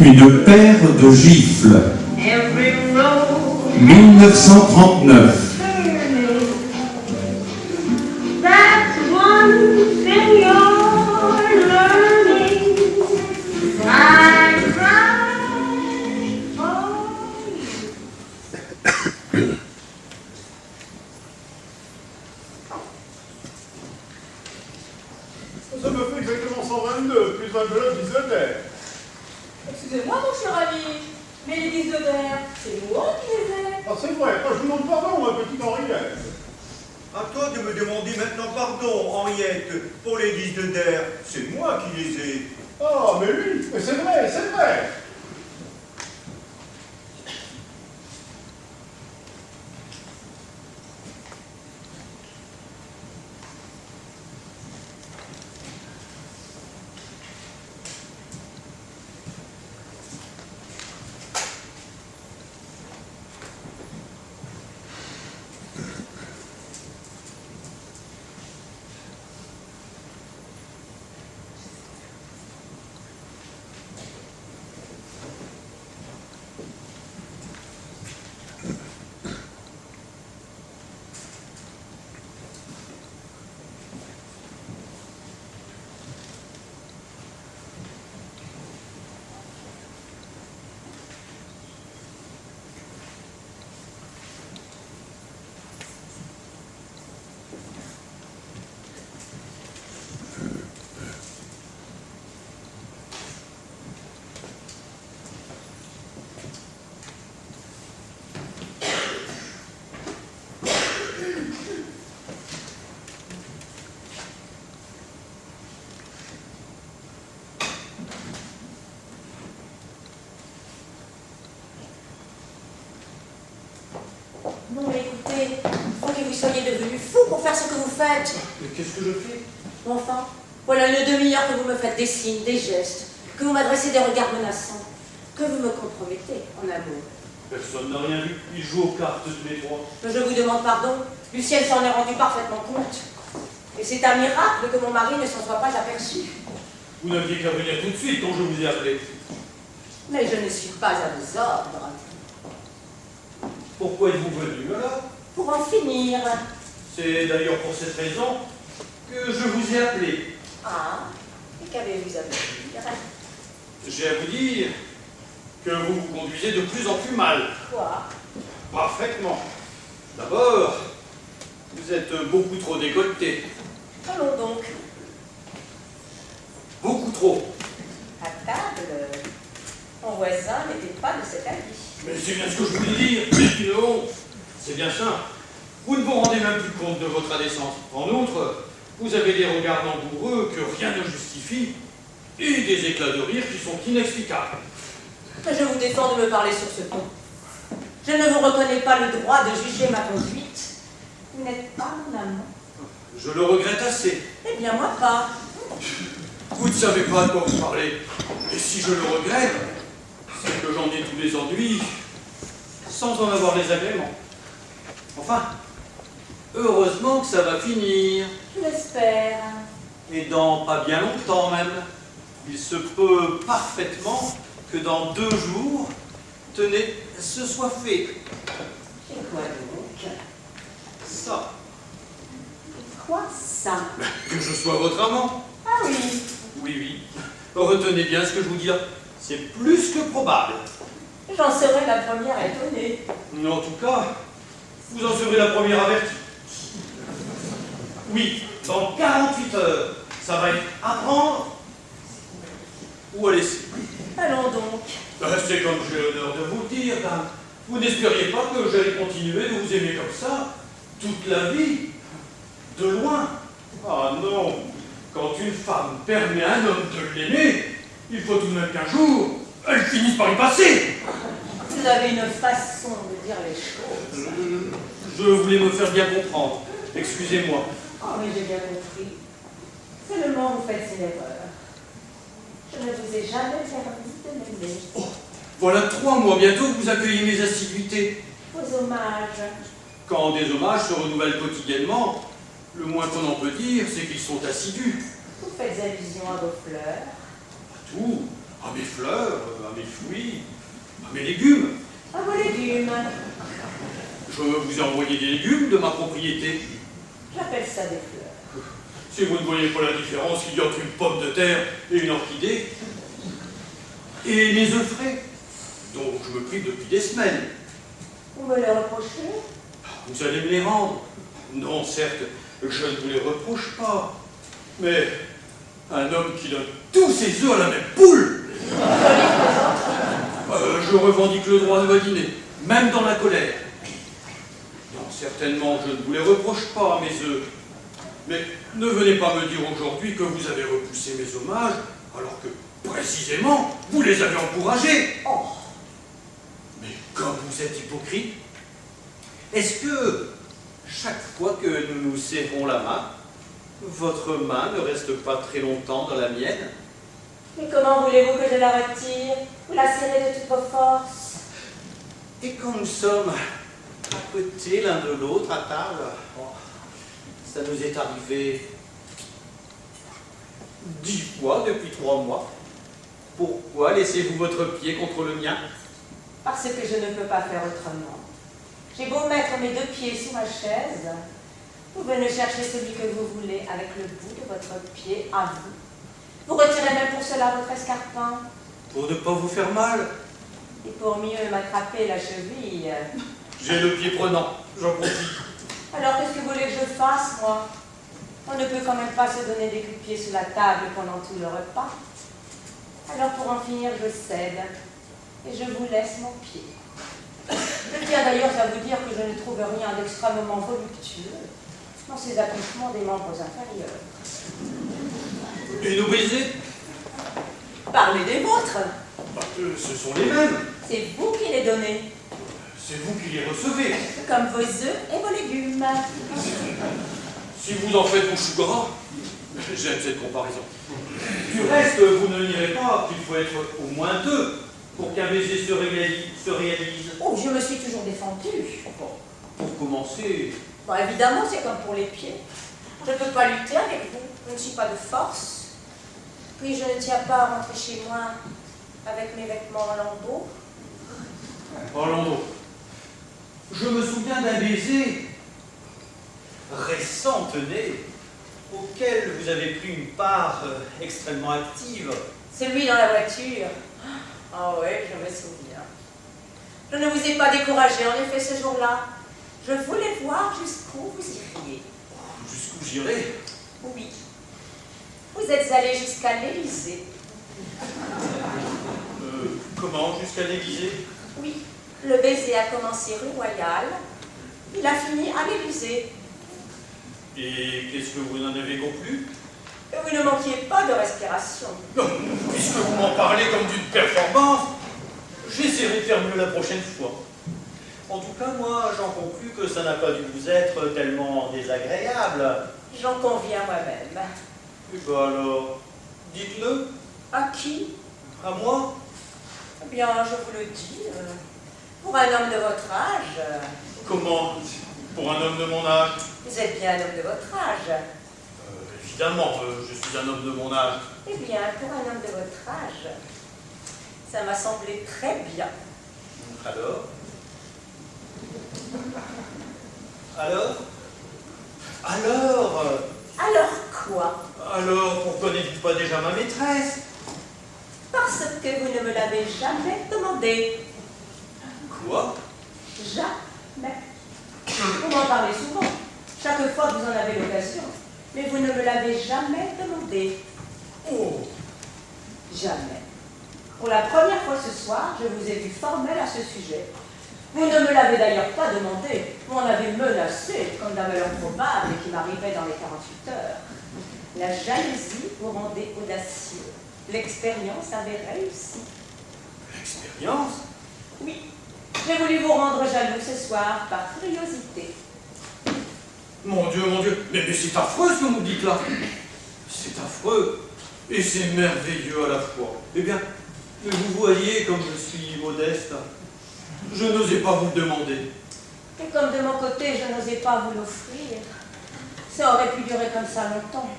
Une paire de gifles. 1939. Ça me fait exactement 122, plus 20 blocs d'isotère. Excusez-moi, mon cher ami, mais les disques c'est moi qui les ai. Ah, c'est vrai, je vous demande pardon, ma petite Henriette. À toi de me demander maintenant pardon, Henriette, pour les disques de der. C'est moi qui les ai. Ah, mais oui, mais c'est vrai, c'est vrai. Non, mais écoutez, il faut que vous soyez devenu fou pour faire ce que vous faites. Mais qu'est-ce que je fais? Enfin, voilà une demi-heure que vous me faites des signes, des gestes, que vous m'adressez des regards menaçants, que vous me compromettez en amour. Personne n'a rien vu. Ils jouent aux cartes tous les trois. Je vous demande pardon, Lucienne s'en est rendu parfaitement compte. Et c'est un miracle que mon mari ne s'en soit pas aperçu. Vous n'aviez qu'à venir tout de suite quand je vous ai appelé. Mais je ne suis pas à vos ordres. Pourquoi êtes-vous venu alors? Pour en finir. C'est d'ailleurs pour cette raison que je vous ai appelé. Ah, et qu'avez-vous à me dire? J'ai à vous dire que vous vous conduisez de plus en plus mal. Quoi? Parfaitement. D'abord, vous êtes beaucoup trop décolleté. Allons donc. Beaucoup trop. À table, mon voisin n'était pas de cet avis. Mais c'est bien ce que je voulais dire. Non, c'est bien ça. Vous ne vous rendez même plus compte de votre indécence. En outre, vous avez des regards langoureux que rien ne justifie et des éclats de rire qui sont inexplicables. Je vous défends de me parler sur ce ton. Je ne vous reconnais pas le droit de juger ma conduite. Vous n'êtes pas mon amant. Je le regrette assez. Eh bien, moi pas. Vous ne savez pas de quoi vous parlez. Et si je le regrette, c'est que j'en ai tous les ennuis, sans en avoir les agréments. Enfin, heureusement que ça va finir. Je l'espère. Et dans pas bien longtemps même. Il se peut parfaitement que dans 2 jours, tenez, ce soit fait. Et quoi donc? Ça. Quoi ça? Que je sois votre amant. Ah oui. Oui, oui. Retenez bien ce que je vous dis. C'est plus que probable. J'en serai la première étonnée. En tout cas, vous en serez la première avertie. Oui, dans 48 heures, ça va être à prendre ou à laisser. Allons donc. C'est comme j'ai l'honneur de vous le dire, dame. Vous n'espériez pas que j'allais continuer de vous aimer comme ça, toute la vie, de loin. Ah non, quand une femme permet à un homme de l'aimer, il faut tout de même qu'un jour, elle finisse par y passer. Vous avez une façon de dire les choses. Je voulais me faire bien comprendre. Excusez-moi. Oh, mais j'ai bien compris. Seulement, vous faites une erreur. Je ne vous ai jamais permis de m'aimer. Oh, voilà 3 mois bientôt que vous accueillez mes assiduités. Vos hommages. Quand des hommages se renouvellent quotidiennement, le moins qu'on en peut dire, c'est qu'ils sont assidus. Vous faites allusion à vos fleurs. Tout, à mes fleurs, à mes fruits, à mes légumes. À vos légumes. Je vous ai envoyé des légumes de ma propriété. J'appelle ça des fleurs. Si vous ne voyez pas la différence qu'il y a entre une pomme de terre et une orchidée. Et mes œufs frais, dont je me prive depuis des semaines. Vous me les reprochez? Vous allez me les rendre. Non, certes, je ne vous les reproche pas. Mais un homme qui donne tous ses œufs à la même poule. Je revendique le droit de badiner, même dans la colère. Non, certainement, je ne vous les reproche pas, mes œufs. Mais ne venez pas me dire aujourd'hui que vous avez repoussé mes hommages, alors que, précisément, vous les avez encouragés. Oh. Mais comme vous êtes hypocrite, est-ce que, chaque fois que nous nous serrons la main, votre main ne reste pas très longtemps dans la mienne? Mais comment voulez-vous que je la retire? Vous la serrez de toutes vos forces. Et quand nous sommes à côté l'un de l'autre à table, ça nous est arrivé 10 fois depuis 3 mois. Pourquoi laissez-vous votre pied contre le mien? Parce que je ne peux pas faire autrement. J'ai beau mettre mes 2 pieds sous ma chaise, vous venez chercher celui que vous voulez avec le bout de votre pied à vous. Vous retirez même pour cela votre escarpin. Pour ne pas vous faire mal. Et pour mieux m'attraper la cheville. J'ai le pied prenant, j'en profite. Alors qu'est-ce que vous voulez que je fasse, moi? On ne peut quand même pas se donner des coups de pied sous la table pendant tout le repas. Alors pour en finir, je cède. Et je vous laisse mon pied. Je tiens d'ailleurs à vous dire que je ne trouve rien d'extrêmement voluptueux dans ces accouchements des membres inférieurs. Et nos baisers? Parlez des vôtres. Ce sont les mêmes. C'est vous qui les donnez, C'est vous qui les recevez. comme vos œufs et vos légumes. Si vous en faites vos choux gras, j'aime cette comparaison. Du reste, vous ne nierez pas qu'il faut être au moins 2 pour qu'un baiser se réalise. Oh, je me suis toujours défendue. Pour commencer, Bon, évidemment, c'est comme pour les pieds. Je ne peux pas lutter avec vous. Je ne suis pas de force. Puis je ne tiens pas à rentrer chez moi avec mes vêtements en lambeaux. parlons donc. Je me souviens d'un baiser récent, tenez, auquel vous avez pris une part extrêmement active. Celui dans la voiture. Ah oui, je me souviens. Je ne vous ai pas découragé, en effet, ce jour-là. Je voulais voir jusqu'où vous iriez. Jusqu'où j'irai? Oui. Vous êtes allé jusqu'à l'Élysée. Comment? Jusqu'à l'Élysée? Oui. Le baiser a commencé rue Royale. Il a fini à l'Élysée. Et qu'est-ce que vous en avez conclu? Et vous ne manquiez pas de respiration. Non, puisque vous m'en parlez comme d'une performance, j'essaierai de faire mieux la prochaine fois. En tout cas, moi, j'en conclus que ça n'a pas dû vous être tellement désagréable. J'en conviens moi-même. Et ben alors, dites-le. À qui? À moi? Eh bien, je vous le dis, pour un homme de votre âge, Comment? Pour un homme de mon âge? vous êtes bien un homme de votre âge. Évidemment, je suis un homme de mon âge. Eh bien, pour un homme de votre âge, ça m'a semblé très bien. Alors? Alors? Alors? Alors quoi? Alors, pourquoi n'êtes-vous pas déjà ma maîtresse? Parce que vous ne me l'avez jamais demandé. Quoi? Jamais. Vous m'en parlez souvent, chaque fois que vous en avez l'occasion, mais vous ne me l'avez jamais demandé. Oh! Jamais. Pour la première fois ce soir, je vous ai vu formel à ce sujet. Vous ne me l'avez d'ailleurs pas demandé, vous m'en avez menacé, comme d'un malheur probable qui m'arrivait dans les 48 heures. La jalousie vous rendait audacieux. L'expérience avait réussi. L'expérience? Oui, j'ai voulu vous rendre jaloux ce soir par curiosité. Mon Dieu, mais c'est affreux ce que vous dites là. C'est affreux et c'est merveilleux à la fois. Eh bien, vous voyez comme je suis modeste. Je n'osais pas vous le demander. Et comme de mon côté, je n'osais pas vous l'offrir, ça aurait pu durer comme ça longtemps.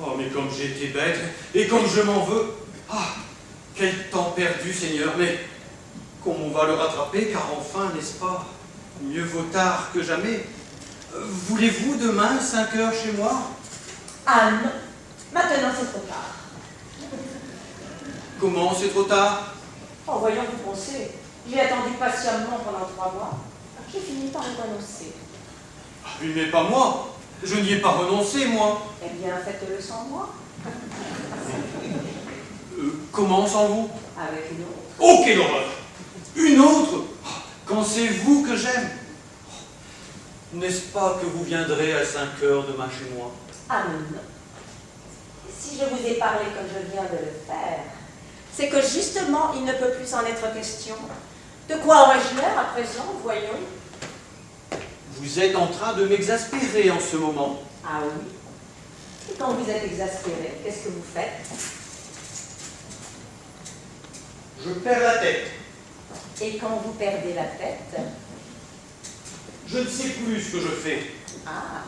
Oh, mais comme j'ai été bête et comme je m'en veux. Ah, Quel temps perdu, Seigneur, mais qu'on va le rattraper, car enfin, n'est-ce pas, mieux vaut tard que jamais. Voulez-vous demain 5 heures chez moi? Ah non, maintenant c'est trop tard. Comment c'est trop tard? Oh, voyons, vous pensez. J'ai attendu patiemment pendant 3 mois. J'ai fini par y renoncer. Ah, oui, mais pas moi. Je n'y ai pas renoncé, moi. Eh bien, faites-le sans moi. Comment sans vous? Avec une autre. Oh, quelle horreur! Une autre? Quand c'est vous que j'aime. N'est-ce pas que vous viendrez à 5 heures demain chez moi? Ah non. Si je vous ai parlé comme je viens de le faire, c'est que justement, il ne peut plus en être question. De quoi aurais-je l'air à présent, voyons? Vous êtes en train de m'exaspérer en ce moment. Ah oui. Et quand vous êtes exaspéré, qu'est-ce que vous faites? Je perds la tête. Et quand vous perdez la tête? Je ne sais plus ce que je fais. Ah.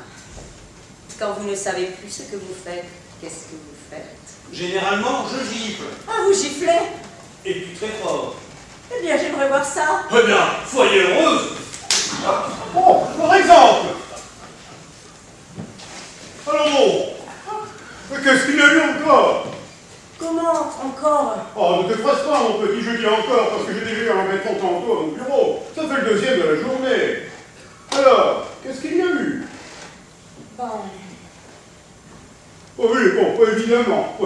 Quand vous ne savez plus ce que vous faites, qu'est-ce que vous faites? Généralement, je gifle. Ah, vous giflez? Et puis très fort. Eh bien, j'aimerais voir ça. Eh bien, soyez heureuse. Oh, par exemple. Alors bon, mais qu'est-ce qu'il y a eu encore? Comment encore? Oh, ne te fasse pas, mon petit, je dis encore, parce que j'ai déjà eu un mettre tantôt à mon bureau. Ça fait le 2e de la journée. Alors, qu'est-ce qu'il y a eu? Bon. Oh oui, bon, évidemment.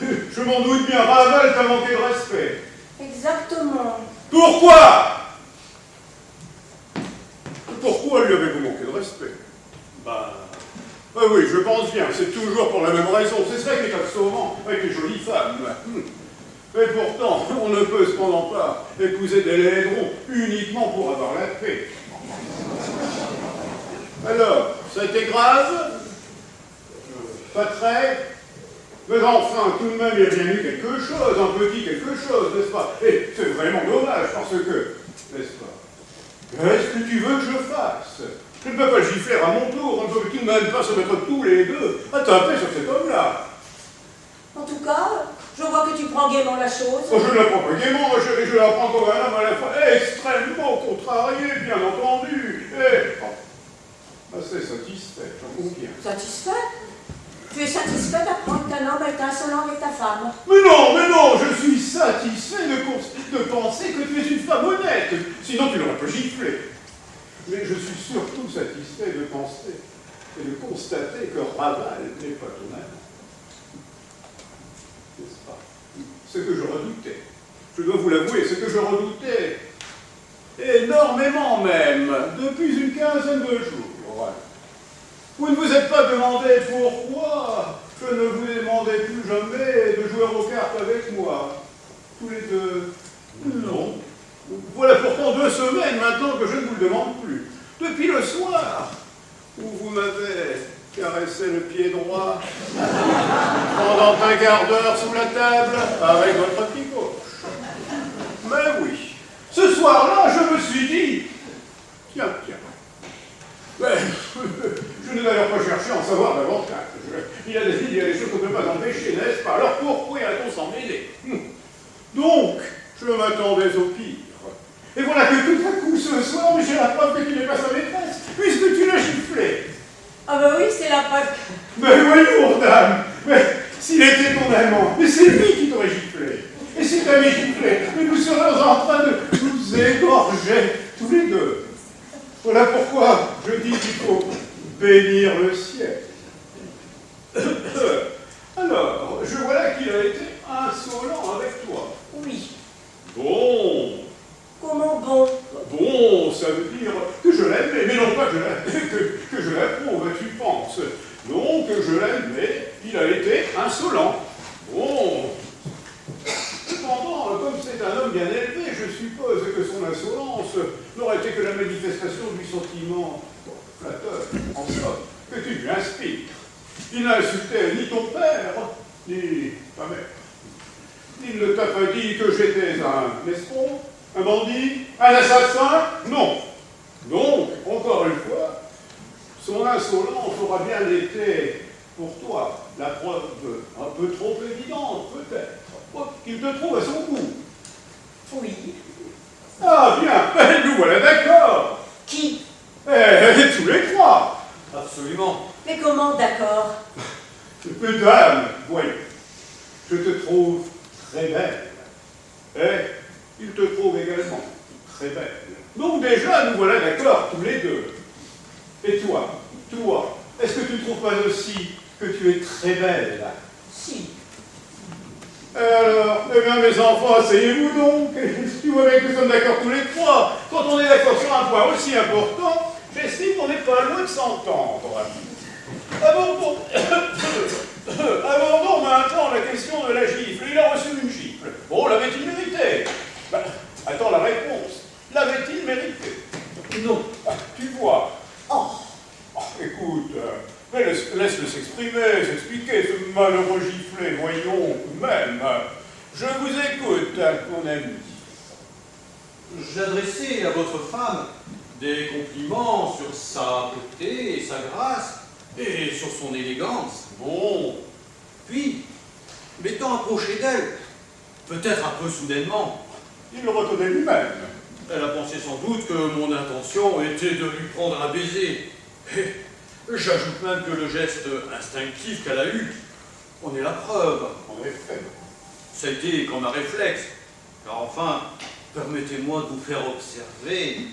Je m'en doute bien, Raval t'a manqué de respect. Exactement. Pourquoi? Pourquoi lui avez-vous manqué de respect? Bah, Ah oui, je pense bien, c'est toujours pour la même raison. C'est ça qui est assommant avec les jolies femmes. Mais pourtant, on ne peut cependant pas épouser des laidrons uniquement pour avoir la paix. Alors, ça a été grave? Pas très? Mais enfin, tout de même, il y a bien eu quelque chose, un petit quelque chose, n'est-ce pas? Et c'est vraiment dommage, parce que, n'est-ce pas? Qu'est-ce que tu veux que je fasse? Je ne peux pas gifler à mon tour, on ne peut tout de même pas se mettre tous les deux à taper sur cet homme-là. En tout cas, je vois que tu prends gaiement la chose. Oh, je ne la prends pas gaiement, ma chérie, je la prends comme un homme à la fois extrêmement contrarié, bien entendu. Et, oh, assez satisfait, j'en conviens. Satisfait? Tu es satisfait d'apprendre qu'un homme est insolent avec ta femme? Mais non, je suis satisfait de penser que tu es une femme honnête. Sinon, tu n'aurais pas giflé. Mais je suis surtout satisfait de penser et de constater que Raval n'est pas ton amant. N'est-ce pas? Ce que je redoutais. Je dois vous l'avouer, ce que je redoutais. Énormément même, depuis une quinzaine de jours. Vous ne vous êtes pas demandé pourquoi je ne vous ai demandé plus jamais de jouer aux cartes avec moi. Tous les deux. Non. Voilà pourtant 2 semaines maintenant que je ne vous le demande plus. Depuis le soir où vous m'avez caressé le pied droit pendant un quart d'heure sous la table avec votre pied gauche. Mais oui, ce soir-là, je me suis dit, tiens. Mais, je n'ai d'ailleurs pas cherché à en savoir davantage. Il y a des choses qu'on ne peut pas empêcher, n'est-ce pas? Alors pourquoi irait-on s'en mêler? Donc, je m'attendais au pire. Et voilà que tout à coup, ce soir, j'ai la preuve que tu n'es pas sa maîtresse, puisque tu l'as giflé. Ah bah oui, c'est la preuve. Mais voyons, dame, mais s'il était ton amant, mais c'est lui qui t'aurait giflé. Et si t'avais giflé, mais nous serions en train de nous égorger tous les deux. Voilà pourquoi je dis qu'il faut bénir le ciel. Alors, je vois là qu'il a été insolent avec toi. Oui. Bon. Comment bon? Bon, ça veut dire que je l'aimais, mais non pas que je l'approuve, tu penses. Non, que je l'aimais, il a été insolent. Bon. Cependant, comme c'est un homme bien élevé, je suppose que son insolence n'aurait été que la manifestation du sentiment flatteur, en somme, que tu lui inspires. Il n'a insulté ni ton père, ni ta mère. Il ne t'a pas dit que j'étais un escroc, un bandit, un assassin? Non. Donc, encore une fois, son insolence aura bien été, pour toi, la preuve un peu trop évidente, peut-être, qu'il te trouve à son goût. Oui. Ah bien, nous voilà d'accord. Qui? Tous les trois. Absolument. Mais comment d'accord? Mesdames, voyons, je te trouve très belle. Et il te trouve également très belle. Donc déjà, nous voilà d'accord tous les deux. Et toi, est-ce que tu ne trouves pas aussi que tu es très belle? Si. Alors, eh bien mes enfants, asseyez-vous donc. Tu vois bien que nous sommes d'accord tous les trois. Quand on est d'accord sur un point aussi important, j'estime qu'on n'est pas loin de s'entendre. Abordons maintenant la question de la gifle. Il a reçu une gifle. Bon, l'avait-il mérité? Attends la réponse. L'avait-il mérité? Non. Tu vois. Oh. Écoute, mais laisse-le s'expliquer, ce malheureux giflé, voyons, même. Je vous écoute, mon ami. J'adressais à votre femme des compliments sur sa beauté et sa grâce, et sur son élégance. Bon. Puis, m'étant approché d'elle, peut-être un peu soudainement, Il le reconnaît lui-même. elle a pensé sans doute que mon intention était de lui prendre un baiser. Et j'ajoute même que le geste instinctif qu'elle a eu en est la preuve. En effet. Ça a été comme un réflexe. Car enfin, permettez-moi de vous faire observer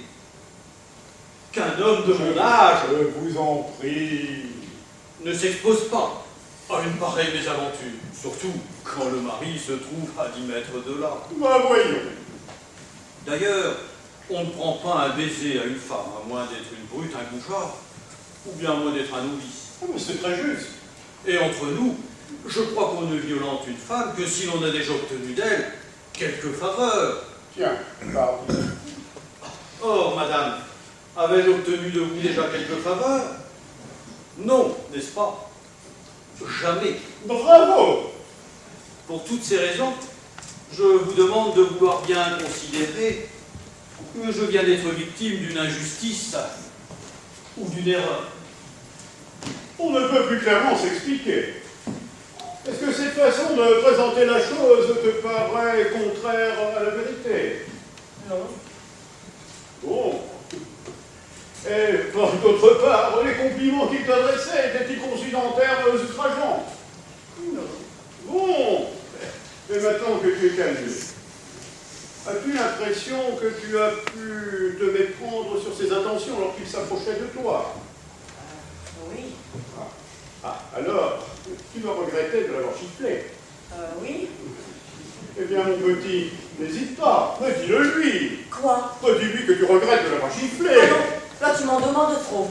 qu'un homme de mon âge Je vous en prie. ne s'expose pas à une pareille mésaventure, surtout quand le mari se trouve à 10 mètres de là. Voyons. D'ailleurs, on ne prend pas un baiser à une femme, à moins d'être une brute, un goujat, ou bien à moins d'être un novice. Ah, mais c'est très juste. Et entre nous, je crois qu'on ne violente une femme que si l'on a déjà obtenu d'elle quelques faveurs. Tiens, pardon. Or, madame, avais-je obtenu de vous déjà quelques faveurs? Non, n'est-ce pas? Jamais. Bravo. Pour toutes ces raisons, je vous demande de vouloir bien considérer que je viens d'être victime d'une injustice ou d'une erreur. On ne peut plus clairement s'expliquer. Est-ce que cette façon de présenter la chose te paraît contraire à la vérité? Non. Bon. Et d'autre part, les compliments qu'il t'adressait étaient-ils conçus en termes outrageants? Non. Bon. Et maintenant que tu es calmé, as-tu l'impression que tu as pu te méprendre sur ses intentions lorsqu'il s'approchait de toi? Oui. Alors, tu dois regretter de l'avoir giflé. Oui. Eh bien, mon petit, n'hésite pas, mais dis-le-lui. Quoi? Dis-lui que tu regrettes de l'avoir giflé. Ah non, là tu m'en demandes trop.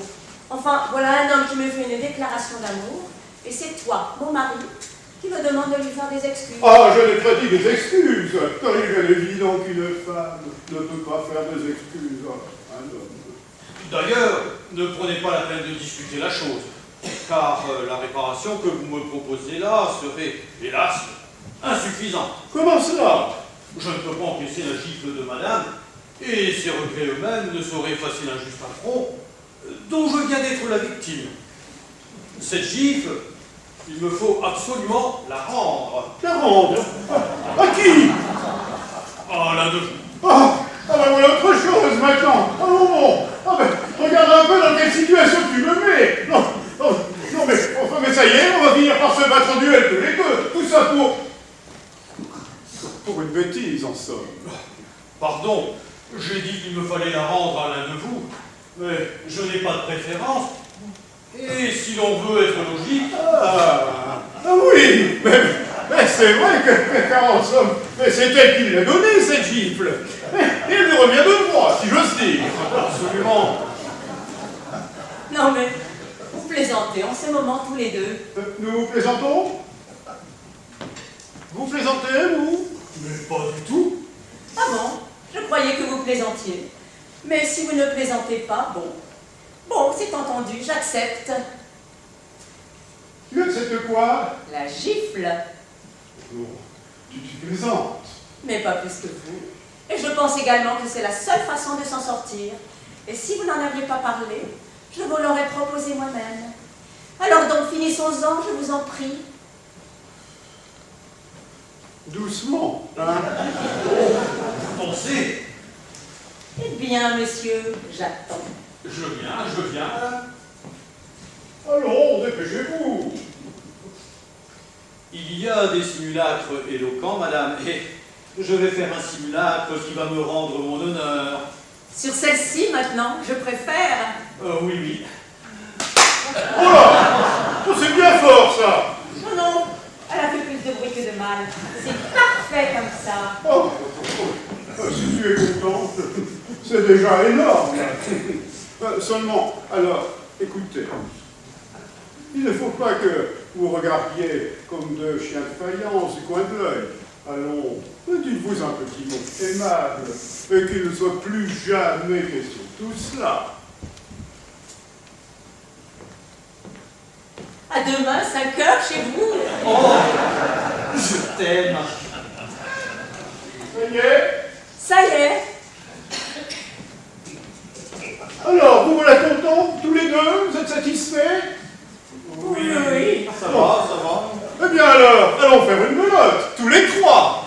Enfin, voilà un homme qui me fait une déclaration d'amour, et c'est toi, mon mari, qui me demande de lui faire des excuses. Ah, je n'ai pas dit des excuses, car il est bien évident qu'une femme ne peut pas faire des excuses à un homme. D'ailleurs, ne prenez pas la peine de discuter la chose, car la réparation que vous me proposez là serait, hélas, insuffisante. Comment cela? Je ne peux pas encaisser la gifle de madame, et ses regrets eux-mêmes ne sauraient effacer l'injuste affront dont je viens d'être la victime. Cette gifle, il me faut absolument la rendre. La rendre? À qui? À l'un de vous. Ah, ben voilà autre chose maintenant. Ah non, bon. Ah ben, regarde un peu dans quelle situation tu me mets. Non, mais ça y est, on va finir par se battre en duel tous les deux. Tout ça pour une bêtise, en somme. Pardon, j'ai dit qu'il me fallait la rendre à l'un de vous, mais je n'ai pas de préférence. Et si l'on veut être logique... Ah oui, mais c'est vrai car en somme, mais c'est elle qui l'a donnée, cette gifle. Et elle lui revient de moi, si j'ose dire. Absolument. Non mais, vous plaisantez en ce moment tous les deux. Nous plaisantons? Vous plaisantez, vous? Mais pas du tout. Ah bon? Je croyais que vous plaisantiez. Mais si vous ne plaisantez pas, bon. Bon, c'est entendu, j'accepte. Tu acceptes quoi? La gifle. Non, tu plaisantes. Mais pas plus que vous. Et je pense également que c'est la seule façon de s'en sortir. Et si vous n'en aviez pas parlé, je vous l'aurais proposé moi-même. Alors donc, finissons-en, je vous en prie. doucement, hein. Pensez. Eh bien, monsieur, j'attends. Je viens, madame. Allons, dépêchez-vous. Il y a des simulacres éloquents, madame, et je vais faire un simulacre qui va me rendre mon honneur. Sur celle-ci, maintenant, je préfère. Oui, oui. Oh là, oh, c'est bien fort, ça. Non, non, elle a fait plus de bruit que de mal. C'est parfait comme ça. Oh, si tu es content, c'est déjà énorme. Seulement, alors, écoutez, il ne faut pas que vous regardiez comme deux chiens de faïence du coin de l'œil. Allons, dites-vous un petit mot aimable, et qu'il ne soit plus jamais question de tout cela. À demain, 5 heures, chez vous. Oh, je t'aime. Ça y est? Ça y est. Alors, vous voilà contents, tous les deux? Vous êtes satisfaits? Oui, oui. Ça va, ça va. Eh bien alors, allons faire une belote, tous les trois.